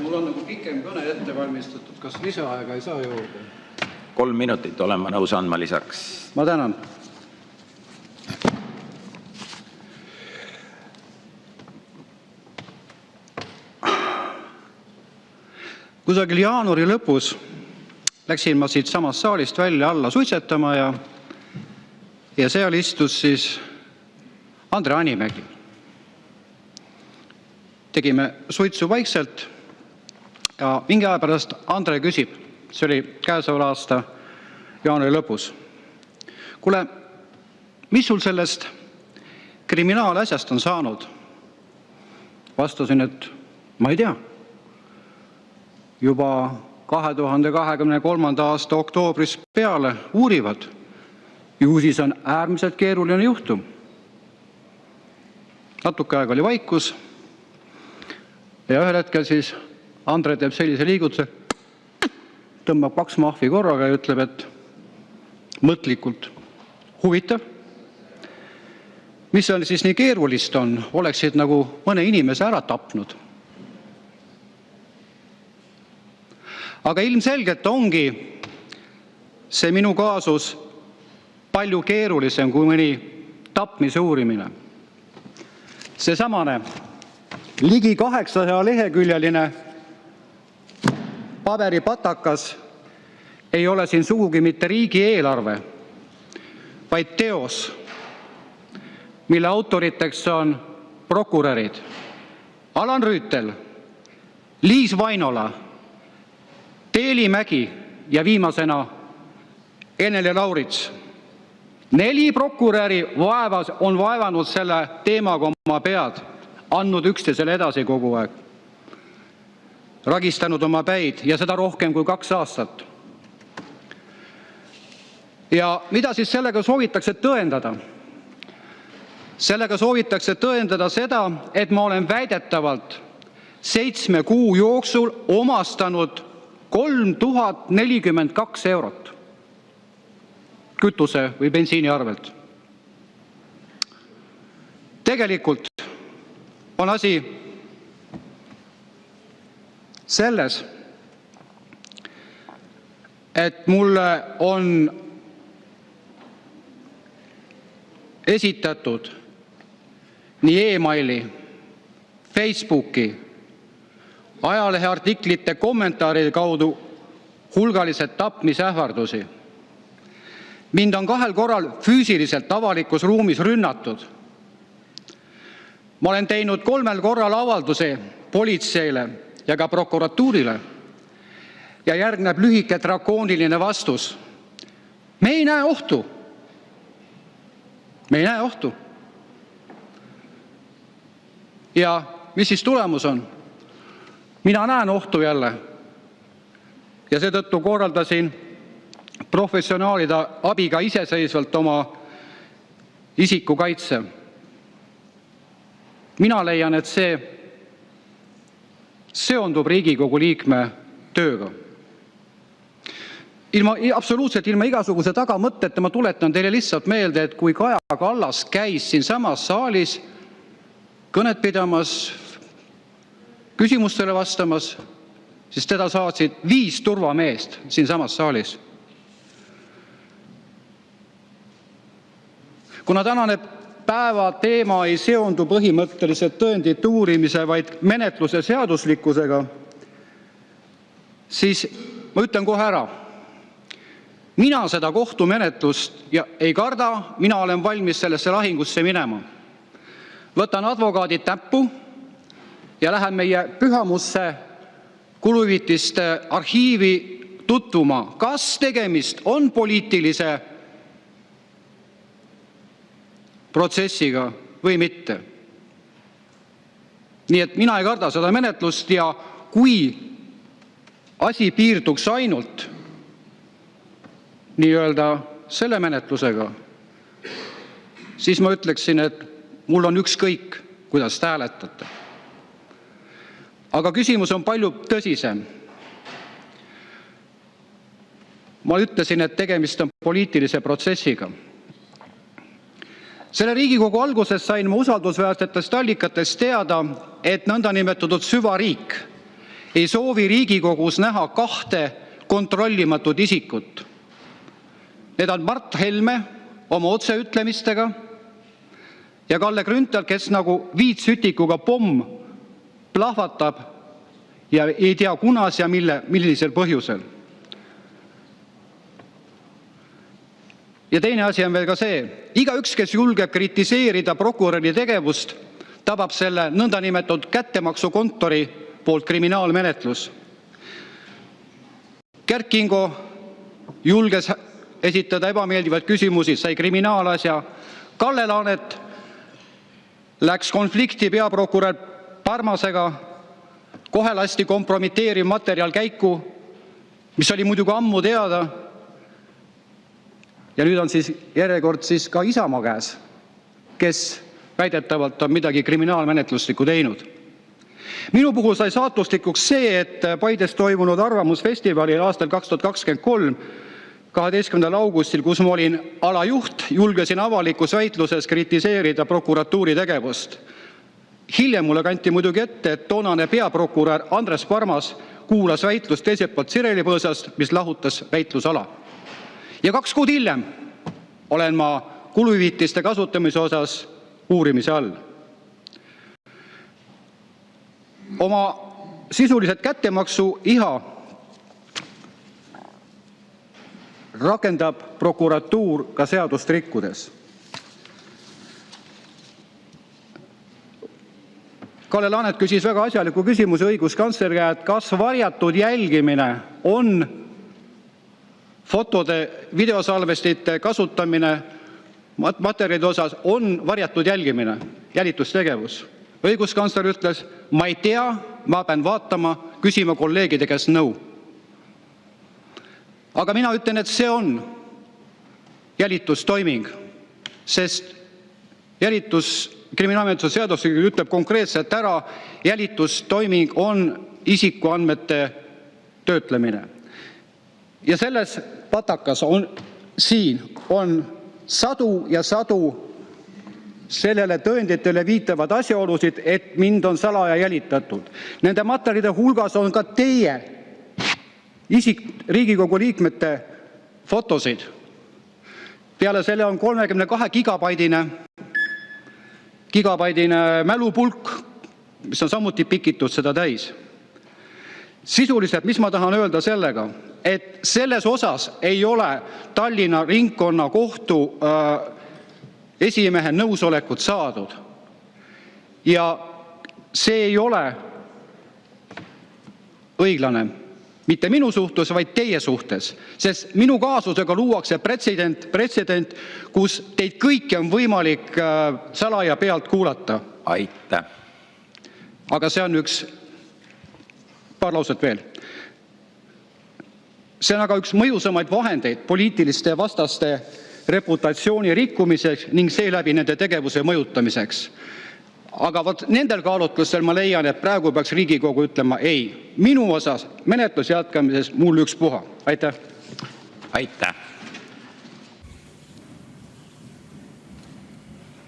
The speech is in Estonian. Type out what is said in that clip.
mul on nagu pikem kõne ette valmistatud. Kas lisaaega ei saa juurde? 3 minutit olen ma nõus andma lisaks. Ma tänan. Kusagil jaanuari lõpus läksin ma siit samast saalist välja alla suitsetama ja seal istus siis Andre Hanimägi. Tegime suitsu vaikselt ja mingi aja pärast Andre küsib, see oli käesoleva aasta jaanuari lõpus. Kuule, mis sul sellest kriminaalasjast on saanud? Vastasin, et ma ei tea. Juba 2023. aasta oktoobris peale uurivad. Ju siis on äärmiselt keeruline juhtum. Natuke aega oli vaikus ja ühel hetkel siis Andre teeb sellise liigutuse, tõmbab 2 mahvi korraga ja ütleb, et mõtlikult huvitav. Mis on siis nii keerulist on, oleksid nagu mõne inimese ära tapnud. Aga ilmselgelt ongi see minu kaasus palju keerulisem kui mõni tapmise uurimine. Seesamane ligi 800 leheküljeline paberipatakas ei ole siin sugugi mitte riigieelarve, vaid teos, mille autoriteks on prokurörid Alan Rüütel, Liis Vainola, Teeli Mägi ja viimasena Eneli Laurits. 4 prokuröri on vaevanud selle teemaga oma pead, andnud üksteisele edasi kogu aeg, ragistanud oma päid ja seda rohkem kui 2 aastat. Ja mida siis sellega soovitakse tõendada? Sellega soovitakse tõendada seda, et ma olen väidetavalt 7 kuu jooksul omastanud 3042 eurot kütuse või bensiini arvelt. Tegelikult on asi selles, et mulle on esitatud nii e-maili, Facebooki, ajaleheartiklite kommentaaride kaudu hulgaliselt tapmisähvardusi. Mind on 2 korral füüsiliselt avalikus ruumis rünnatud. Ma olen teinud 3 korral avalduse politseile ja ka prokuratuurile ja järgneb lühike drakooniline vastus. Me ei näe ohtu. Me ei näe ohtu. Ja mis siis tulemus on? Mina näen ohtu jälle ja seetõttu korraldasin professionaalide abiga iseseisvalt oma isikukaitse. Mina leian, et see seondub Riigikogu liikme tööga. Absoluutselt ilma igasuguse tagamõtteta ma tuletan teile lihtsalt meelde, et kui Kaja Kallas käis siin samas saalis kõnet pidamas, küsimustele vastamas, siis teda saatsid 5 turvameest siin samas saalis. Kuna tänane päeva teema ei seondu põhimõtteliselt tõendite uurimise, vaid menetluse seaduslikkusega, siis ma ütlen kohe ära. Mina seda kohtumenetlust ei karda, mina olen valmis sellesse lahingusse minema. Võtan advokaadid näppu ja lähen meie Pühamusse kuluhüvitiste arhiivi tutvuma, kas tegemist on poliitilise protsessiga või mitte. Nii et mina ei karda seda menetlust ja kui asi piirduks ainult nii-öelda selle menetlusega, siis ma ütleksin, et mul on ükskõik, kuidas te hääletate. Aga küsimus on palju tõsisem. Ma ütlesin, et tegemist on poliitilise protsessiga. Selle Riigikogu alguses sain ma usaldusväärsetest allikatest teada, et nõndanimetatud süvariik ei soovi Riigikogus näha kahte kontrollimatut isikut. Need on Mart Helme oma otseütlemistega ja Kalle Grünthal, kes nagu viitsütikuga pomm plahvatab ja ei tea, kunas ja millisel põhjusel. Ja teine asi on veel ka see, igaüks, kes julgeb kritiseerida prokuröri tegevust, tabab selle nõndanimetatud kättemaksukontori poolt kriminaalmenetlus. Kert Kingo julges esitada ebameeldivaid küsimusi, sai kriminaalasja. Kalle Laanet läks konflikti peaprokurör Parmasega, kohe lasti kompromiteeriv materjal käiku, mis oli muidugi ammu teada. Ja nüüd on siis järjekord ka Isamaa käes, kes väidetavalt on midagi kriminaalmenetluslikku teinud. Minu puhul sai saatuslikuks see, et Paides toimunud arvamusfestivalil aastal 2023, 12. augustil, kus ma olin alajuht, julgesin avalikus väitluses kritiseerida prokuratuuri tegevust. Hiljem mulle kanti muidugi ette, et toonane peaprokurör Andres Parmas kuulas väitlust teiselt poolt sirelipõõsast, mis lahutas väitlusala. Ja 2 kuud hiljem olen ma kuluhüvitiste kasutamise osas uurimise all. Oma sisuliselt kättemaksu iha rakendab prokuratuur ka seadust rikkudes. Kalle Laanet küsis väga asjaliku küsimuse õiguskantsleri käest, kas varjatud jälgimine on fotode, videosalvestite kasutamine materjalide osas on varjatud jälgimine, jälitustegevus. Õiguskantsler ütles, ma ei tea, ma pean vaatama, küsima kolleegide käest nõu. Aga mina ütlen, et see on jälitustoiming, sest kriminaalmenetluse seadustik ütleb konkreetselt ära, jälitustoiming on isikuandmete töötlemine. Ja selles patakas siin on sadu ja sadu sellele tõenditele viitavad asjaolusid, et mind on salaja jälitatud. Nende materjalide hulgas on ka teie Riigikogu liikmete fotosid. Peale selle on 32 gigabaidine mälupulk, mis on samuti pikitud seda täis. Sisuliselt, mis ma tahan öelda sellega, et selles osas ei ole Tallinna ringkonnakohtu esimehe nõusolekut saadud. Ja see ei ole õiglane mitte minu suhtes, vaid teie suhtes, sest minu kaasusega luuakse pretsedent, kus teid kõiki on võimalik salaja pealt kuulata. Aitäh! Aga see on paar lauset veel. See on aga üks mõjusamaid vahendeid poliitiliste vastaste reputatsiooni rikkumiseks ning seeläbi nende tegevuse mõjutamiseks. Aga vot nendel kaalutlustel ma leian, et praegu peaks Riigikogu ütlema ei. Minu osas menetlus jätkamises mul ükspuha. Aitäh! Aitäh!